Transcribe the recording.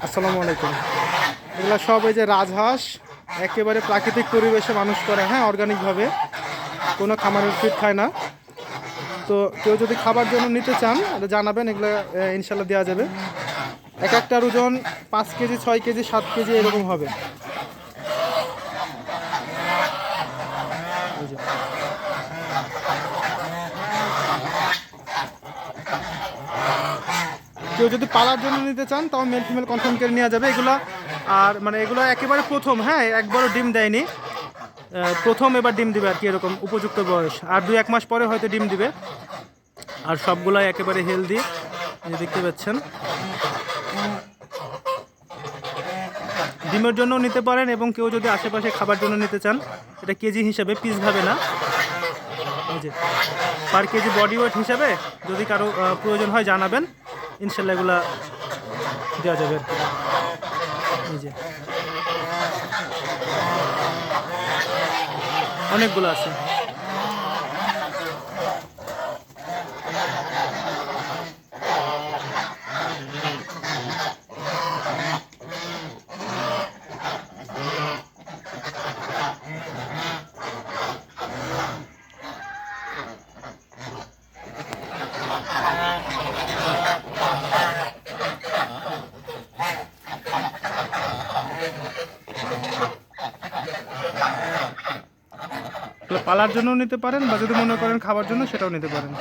আসসালামু আলাইকুম। এগুলো সব এই যে রাজহাঁস, একেবারে প্রাকৃতিক পরিবেশে মানুষ করে, হ্যাঁ, অর্গানিকভাবে, কোনো খামারের ফিড খায় না। তো কেউ যদি খাবার জন্য নিতে চান এটা জানাবেন, এগুলো ইনশাল্লাহ দেওয়া যাবে। এক একটার ওজন 5 কেজি, 6 কেজি, 7 কেজি এরকম হবে। এই যে কেউ যদি পালার জন্য নিতে চান তাও মেল ফিমেল কনফার্ম করে নেওয়া যাবে এগুলো। আর মানে এগুলো একেবারে প্রথম, হ্যাঁ, একবারও ডিম দেয়নি, প্রথম এবার ডিম দিবে আর কি, এরকম উপযুক্ত বয়স। আর 2-1 মাস পরে হয়তো ডিম দিবে। আর সবগুলাই একেবারে হেলদি, দেখতে পাচ্ছেন। ডিমের জন্য নিতে পারেন, এবং কেউ যদি আশেপাশে খাবার জন্য নিতে চান, এটা কেজি হিসাবে, পিস ভাবে না। এই যে পার কেজি বডি ওয়েট হিসাবে যদি কারো প্রয়োজন হয় জানাবেন, ইনশাল্লাহ এগুলা দেওয়া যাবে আর কি। এই যে অনেকগুলো আছে। পালার জন্য নিতে পারেন, বা যদি মনে করেন খাবার জন্য সেটাও নিতে পারেন।